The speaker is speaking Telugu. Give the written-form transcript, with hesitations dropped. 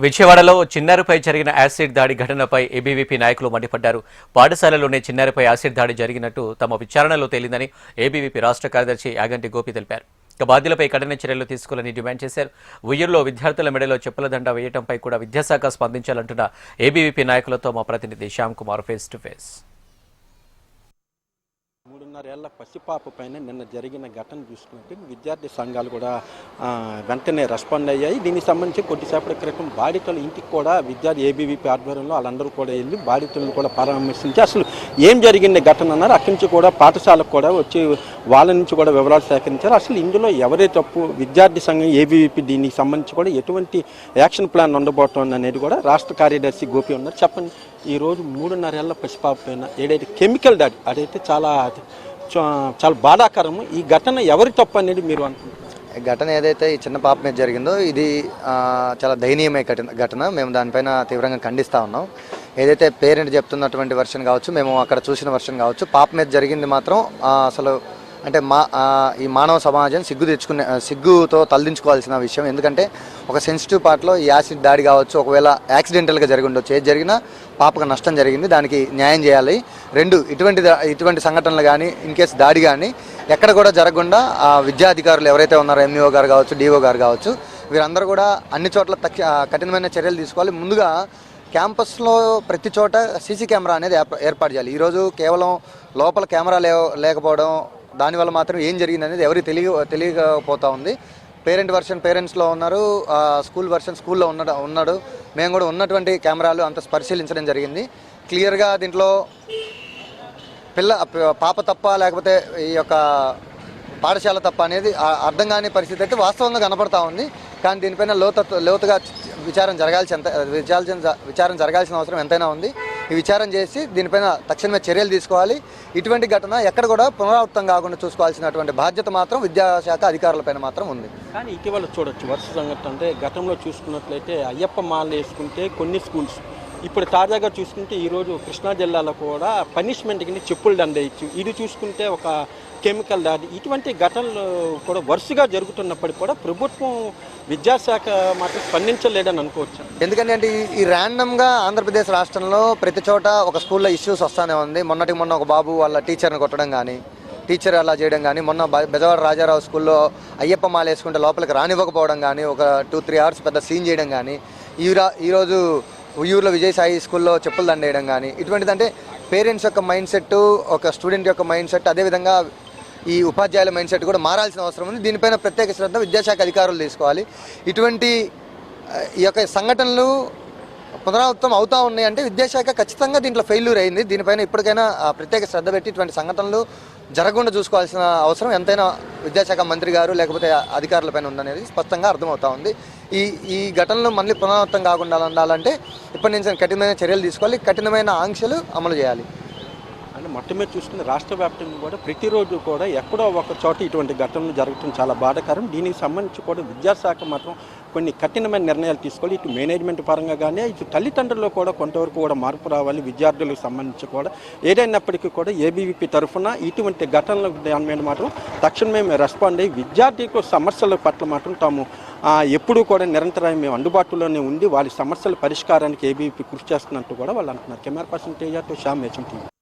విజయవాడలో చిన్నారిపై జరిగిన యాసిడ్ దాడి ఘటనపై ఏబీవీపీ నాయకులు మండిపడ్డారు. పాఠశాలలోనే చిన్నారిపై యాసిడ్ దాడి జరిగినట్టు తమ విచారణలో తేలిందని ఏబీవీపీ రాష్ట్ర కార్యదర్శి యాగంటి గోపి తెలిపారు. బాధ్యులపై కఠిన చర్యలు తీసుకోవాలని డిమాండ్ చేశారు. ఉయ్యూరులో విద్యార్థుల మెడలో చెప్పుల దండ వేయడంపై కూడా విద్యాశాఖ స్పందించాలంటున్న ఏబీవీపీ నాయకులతో మా ప్రతినిధి Shyam Kumar face to face. 3.5 ఏళ్ల పసిపాప పైన నిన్న జరిగిన ఘటన చూసుకుంటే విద్యార్థి సంఘాలు కూడా వెంటనే రెస్పాండ్ అయ్యాయి. దీనికి సంబంధించి కొద్దిసేపటి క్రితం బాధితుల ఇంటికి కూడా విద్యార్థి ఏబీవీపీ ఆధ్వర్యంలో వాళ్ళందరూ కూడా వెళ్ళి బాధితులను కూడా పరామర్శించి అసలు ఏం జరిగింది ఘటన అన్నారు. అక్కడి నుంచి కూడా పాఠశాలకు కూడా వచ్చి వాళ్ళ నుంచి కూడా వివరాలు సేకరించారు. అసలు ఇందులో ఎవరే తప్పు, విద్యార్థి సంఘం ఏబీవీపీ దీనికి సంబంధించి కూడా ఎటువంటి యాక్షన్ ప్లాన్ ఉండబోతోంది అనేది కూడా రాష్ట్ర కార్యదర్శి గోపి ఉన్నారు. చెప్పండి, ఈరోజు 3.5 ఏళ్ల పసిపాప పైన ఏదైతే కెమికల్ దాడి అదైతే చాలా బాధాకరము. ఈ ఘటన ఎవరి తప్పు అనేది మీరు అనుకుంటున్నారు? ఘటన ఏదైతే ఈ చిన్న పాప మీద జరిగిందో ఇది చాలా దయనీయమైన ఘటన. మేము దానిపైన తీవ్రంగా ఖండిస్తూ ఉన్నాం. ఏదైతే పేరెంట్ చెప్తున్నటువంటి వర్షన్ కావచ్చు, మేము అక్కడ చూసిన వర్షన్ కావచ్చు, పాప మీద జరిగింది మాత్రం అసలు అంటే ఈ మానవ సమాజం సిగ్గుతో తలదించుకోవాల్సిన విషయం. ఎందుకంటే ఒక సెన్సిటివ్ పార్ట్లో ఈ యాసిడ్ దాడి కావచ్చు, ఒకవేళ యాక్సిడెంటల్గా జరిగి ఉండొచ్చు, ఏది జరిగినా పాపకు నష్టం జరిగింది, దానికి న్యాయం చేయాలి. ఇటువంటి సంఘటనలు కానీ ఇన్ కేసు దాడి కానీ ఎక్కడ కూడా జరగకుండా విద్యాధికారులు ఎవరైతే ఉన్నారో ఎంఈఓ గారు కావచ్చు, డిఓ గారు కావచ్చు, వీరందరూ కూడా అన్ని చోట్ల కఠినమైన చర్యలు తీసుకోవాలి. ముందుగా క్యాంపస్లో ప్రతి చోట సీసీ కెమెరా అనేది ఏర్పాటు చేయాలి. ఈరోజు కేవలం లోపల కెమెరా లేకపోవడం, దానివల్ల మాత్రం ఏం జరిగింది అనేది ఎవరికి తెలియకపోతా ఉంది. పేరెంట్ వర్షన్ పేరెంట్స్లో ఉన్నారు, స్కూల్ వర్షన్ స్కూల్లో ఉన్నాడు. మేము కూడా ఉన్నటువంటి కెమెరాలు అంత పరిశీలించడం జరిగింది. క్లియర్గా దీంట్లో పాప తప్ప లేకపోతే ఈ యొక్క పాఠశాల తప్ప అనేది అర్థం కాని పరిస్థితి అయితే వాస్తవంగా కనపడతా ఉంది. కానీ దీనిపైన లోతుగా విచారం జరగాల్సిన అవసరం ఎంతైనా ఉంది. ఈ విచారం చేసి దీనిపైన తక్షణమే చర్యలు తీసుకోవాలి. ఇటువంటి ఘటన ఎక్కడ కూడా పునరావృతం కాకుండా చూసుకోవాల్సినటువంటి బాధ్యత మాత్రం విద్యాశాఖ అధికారులపైన మాత్రం ఉంది. కానీ ఇటీవల చూడొచ్చు వరుస సంఘటన. అంటే గతంలో చూసుకున్నట్లయితే అయ్యప్ప మాలలు వేసుకుంటే కొన్ని స్కూల్స్, ఇప్పుడు తాజాగా చూసుకుంటే ఈరోజు కృష్ణా జిల్లాలో కూడా పనిష్మెంట్ కింద చెప్పులు దండేయచ్చు. ఇది చూసుకుంటే ఒక కెమికల్ దాడి, ఇటువంటి ఘటనలు కూడా వరుసగా జరుగుతున్నప్పటికీ కూడా ప్రభుత్వం విద్యాశాఖ మాత్రం స్పందించలేదని అనుకోవచ్చు. ఎందుకంటే ఈ ర్యాండమ్గా ఆంధ్రప్రదేశ్ రాష్ట్రంలో ప్రతి చోట ఒక స్కూల్లో ఇష్యూస్ వస్తూనే ఉంది. మొన్న ఒక బాబు వాళ్ళ టీచర్ని కొట్టడం కానీ, టీచర్ అలా చేయడం కానీ, మొన్న బెజవాడ రాజారావు స్కూల్లో అయ్యప్ప మాల వేసుకుంటే లోపలికి రానివ్వకపోవడం కానీ, ఒక 2-3 అవర్స్ పెద్ద సీన్ చేయడం కానీ, ఈరోజు ఉయ్యూరులో విజయసాయి స్కూల్లో చెప్పులు దండేయడం కానీ, ఇటువంటిది అంటే పేరెంట్స్ యొక్క మైండ్ సెట్, ఒక స్టూడెంట్ యొక్క మైండ్ సెట్, అదేవిధంగా ఈ ఉపాధ్యాయుల మైండ్ సెట్ కూడా మారాల్సిన అవసరం ఉంది. దీనిపైన ప్రత్యేక శ్రద్ధ విద్యాశాఖ అధికారులు తీసుకోవాలి. ఇటువంటి ఈ యొక్క సంఘటనలు పునరావృతం అవుతూ ఉన్నాయంటే విద్యాశాఖ ఖచ్చితంగా దీంట్లో ఫెయిల్యూర్ అయింది. దీనిపైన ఇప్పటికైనా ప్రత్యేక శ్రద్ధ పెట్టి ఇటువంటి సంఘటనలు జరగకుండా చూసుకోవాల్సిన అవసరం ఎంతైనా విద్యాశాఖ మంత్రి గారు లేకపోతే అధికారులపైన ఉందనేది స్పష్టంగా అర్థమవుతా ఉంది. ఈ ఘటనలు మళ్ళీ పునరావృతం కాకుండా ఉండాలంటే ఇప్పటి నుంచి కఠినమైన చర్యలు తీసుకోవాలి, కఠినమైన ఆంక్షలు అమలు చేయాలి. అంటే మొత్తం మీద చూసుకుని రాష్ట్ర వ్యాప్తంగా కూడా ప్రతిరోజు కూడా ఎక్కడో ఒక చోట ఇటువంటి ఘటనలు జరగడం చాలా బాధాకరం. దీనికి సంబంధించి కూడా విద్యాశాఖ మాత్రం కొన్ని కఠినమైన నిర్ణయాలు తీసుకోవాలి. ఇటు మేనేజ్మెంట్ పరంగా కానీ, ఇటు తల్లిదండ్రుల్లో కూడా కొంతవరకు కూడా మార్పు రావాలి. విద్యార్థులకు సంబంధించి కూడా ఏదైనప్పటికీ కూడా ఏబీవీపీ తరఫున ఇటువంటి ఘటనల దాని మీద మాత్రం తక్షణమే మేము రెస్పాండ్ అయ్యి విద్యార్థులకు సమస్యల పట్ల మాత్రం తాము ఎప్పుడూ కూడా నిరంతరం మేము అందుబాటులోనే ఉండి వాళ్ళ సమస్యల పరిష్కారానికి ఏబీవీపీ కృషి చేస్తున్నట్టు కూడా వాళ్ళు అంటున్నారు. కెమెరా పర్సన్ తేజతో శ్యామ్, హెచ్ఎం టీవీ.